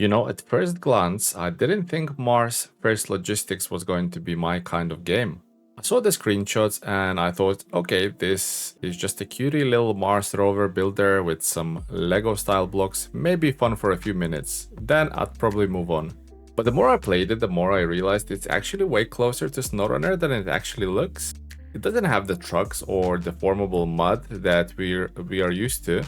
At first glance, I didn't think Mars First Logistics was going to be my kind of game. I saw the screenshots and I thought, okay, this is just a cutie little Mars rover builder with some Lego style blocks, maybe fun for a few minutes, then I'd probably move on. But the more I played it, the more I realized it's actually way closer to SnowRunner than it actually looks. It doesn't have the trucks or deformable mud that we are used to,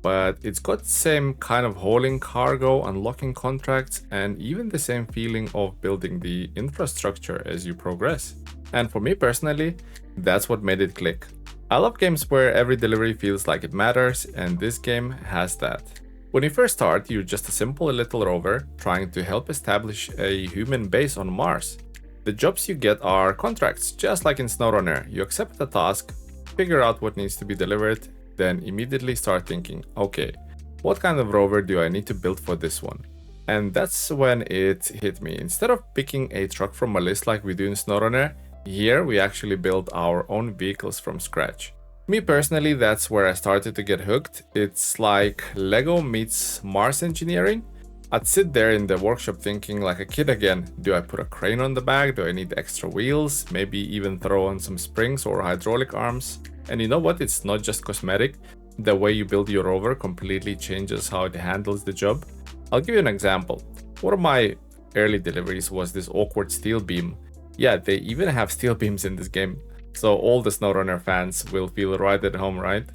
but it's got the same kind of hauling cargo, unlocking contracts, and even the same feeling of building the infrastructure as you progress. And for me personally, that's what made it click. I love games where every delivery feels like it matters, and this game has that. When you first start, you're just a simple little rover trying to help establish a human base on Mars. The jobs you get are contracts, just like in SnowRunner. You accept the task, figure out what needs to be delivered, then immediately start thinking, okay, what kind of rover do I need to build for this one? And that's when it hit me. Instead of picking a truck from a list like we do in SnowRunner, here we actually build our own vehicles from scratch. Me personally, that's where I started to get hooked. It's like Lego meets Mars engineering. I'd sit there in the workshop thinking like a kid again, do I put a crane on the back? Do I need extra wheels? Maybe even throw on some springs or hydraulic arms? And you know what? It's not just cosmetic. The way you build your rover completely changes how it handles the job. I'll give you an example. One of my early deliveries was this awkward steel beam. Yeah, they even have steel beams in this game. So all the SnowRunner fans will feel right at home, right?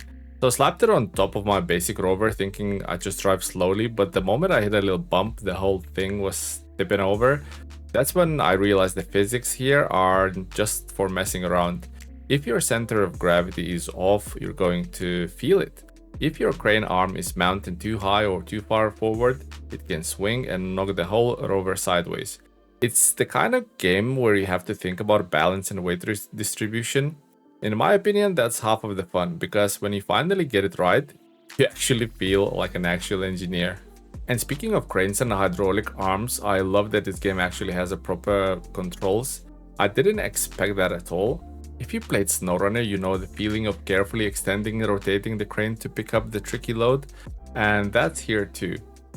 So I slapped it on top of my basic rover thinking I'd just drive slowly, but the moment I hit a little bump, the whole thing was tipping over. That's when I realized the physics here are just for messing around. If your center of gravity is off, you're going to feel it. If your crane arm is mounted too high or too far forward, it can swing and knock the whole rover sideways. It's the kind of game where you have to think about balance and weight distribution. In my opinion, that's half of the fun, because when you finally get it right, you actually feel like an actual engineer. And speaking of cranes and hydraulic arms, I love that this game actually has a proper controls. I didn't expect that at all. If you played SnowRunner, you know the feeling of carefully extending and rotating the crane to pick up the tricky load, and that's here too.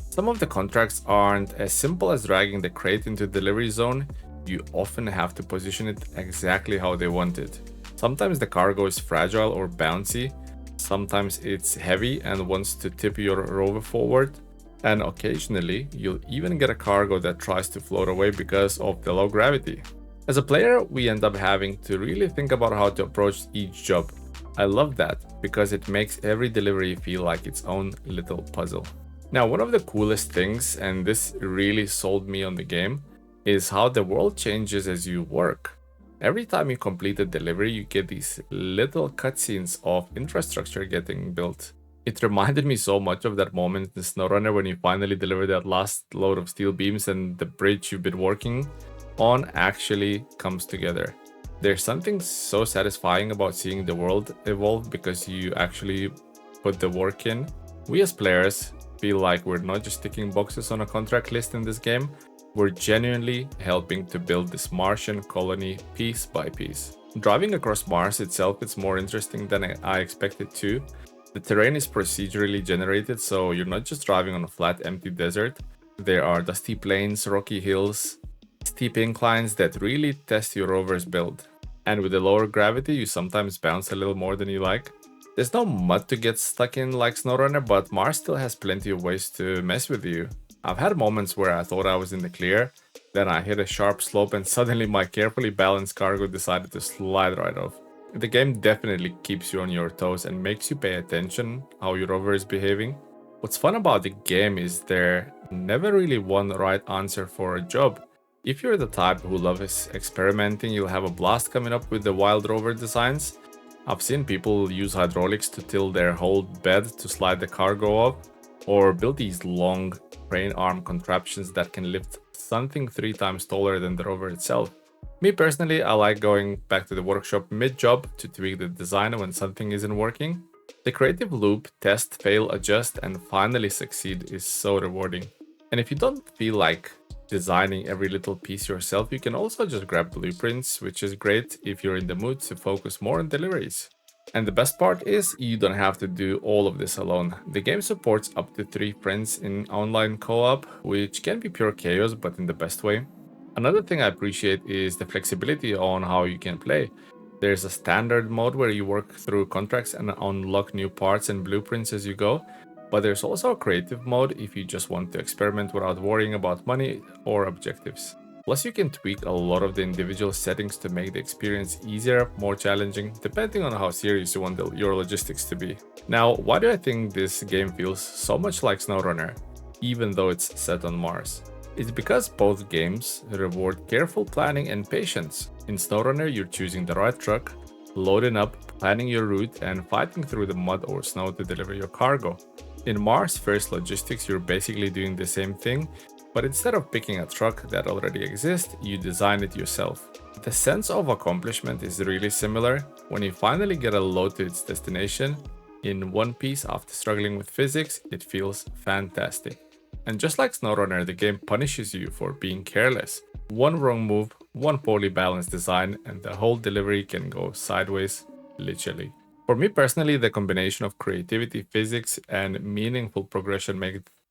Some of the contracts aren't as simple as dragging the crate into the delivery zone. You often have to position it exactly how they want it. Sometimes the cargo is fragile or bouncy, sometimes it's heavy and wants to tip your rover forward, and occasionally you'll even get a cargo that tries to float away because of the low gravity. As a player, we end up having to really think about how to approach each job. I love that because it makes every delivery feel like its own little puzzle. Now, one of the coolest things, and this really sold me on the game, is how the world changes as you work. Every time you complete a delivery, you get these little cutscenes of infrastructure getting built. It reminded me so much of that moment in SnowRunner when you finally deliver that last load of steel beams and the bridge you've been working on actually comes together. There's something so satisfying about seeing the world evolve because you actually put the work in. We as players feel like we're not just ticking boxes on a contract list in this game, we're genuinely helping to build this Martian colony piece by piece. Driving across Mars itself is more interesting than I expected to. The terrain is procedurally generated, so you're not just driving on a flat, empty desert. There are dusty plains, rocky hills, steep inclines that really test your rover's build. And with the lower gravity, you sometimes bounce a little more than you like. There's no mud to get stuck in like SnowRunner, but Mars still has plenty of ways to mess with you. I've had moments where I thought I was in the clear, then I hit a sharp slope and suddenly my carefully balanced cargo decided to slide right off. The game definitely keeps you on your toes and makes you pay attention how your rover is behaving. What's fun about the game is there never really one right answer for a job. If you're the type who loves experimenting, you'll have a blast coming up with the wild rover designs. I've seen people use hydraulics to tilt their whole bed to slide the cargo off, or build these long crane arm contraptions that can lift something 3 times taller than the rover itself. Me personally, I like going back to the workshop mid-job to tweak the design when something isn't working. The creative loop, test, fail, adjust, and finally succeed is so rewarding. And if you don't feel like designing every little piece yourself, you can also just grab blueprints, which is great if you're in the mood to focus more on deliveries. And the best part is you don't have to do all of this alone. The game supports up to 3 friends in online co-op, which can be pure chaos but in the best way. Another thing I appreciate is the flexibility on how you can play. There's a standard mode where you work through contracts and unlock new parts and blueprints as you go, but there's also a creative mode if you just want to experiment without worrying about money or objectives. Plus, you can tweak a lot of the individual settings to make the experience easier, more challenging, depending on how serious you want your logistics to be. Now, why do I think this game feels so much like SnowRunner, even though it's set on Mars? It's because both games reward careful planning and patience. In SnowRunner, you're choosing the right truck, loading up, planning your route, and fighting through the mud or snow to deliver your cargo. In Mars First Logistics, you're basically doing the same thing, but instead of picking a truck that already exists, you design it yourself. The sense of accomplishment is really similar. When you finally get a load to its destination in one piece after struggling with physics, it feels fantastic. And just like SnowRunner, the game punishes you for being careless. One wrong move, one poorly balanced design, and the whole delivery can go sideways, literally. For me personally, the combination of creativity, physics, and meaningful progression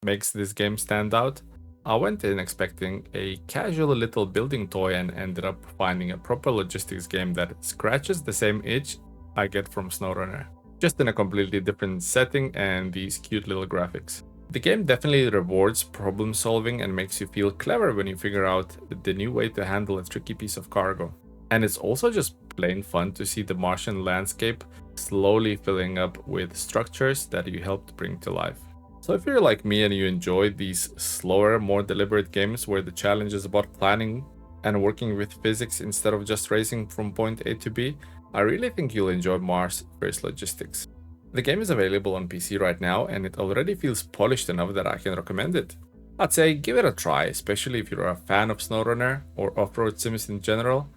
makes this game stand out. I went in expecting a casual little building toy and ended up finding a proper logistics game that scratches the same itch I get from SnowRunner, just in a completely different setting and these cute little graphics. The game definitely rewards problem solving and makes you feel clever when you figure out the new way to handle a tricky piece of cargo. And it's also just plain fun to see the Martian landscape slowly filling up with structures that you helped bring to life. So if you're like me and you enjoy these slower, more deliberate games where the challenge is about planning and working with physics instead of just racing from point A to B, I really think you'll enjoy Mars First Logistics. The game is available on PC right now and it already feels polished enough that I can recommend it. I'd say give it a try, especially if you're a fan of SnowRunner or off-road sims in general.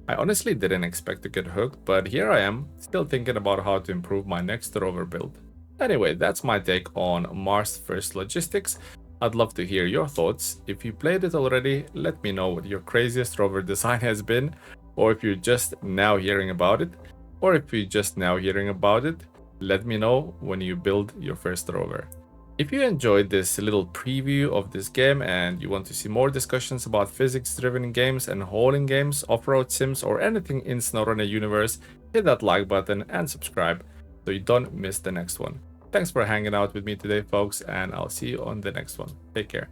I honestly didn't expect to get hooked, but here I am, still thinking about how to improve my next rover build. Anyway, that's my take on Mars First Logistics. I'd love to hear your thoughts. If you played it already, let me know what your craziest rover design has been, or if you're just now hearing about it, let me know when you build your first rover. If you enjoyed this little preview of this game and you want to see more discussions about physics-driven games and hauling games, off-road sims, or anything in SnowRunner universe, hit that like button and subscribe so you don't miss the next one. Thanks for hanging out with me today, folks, and I'll see you on the next one. Take care.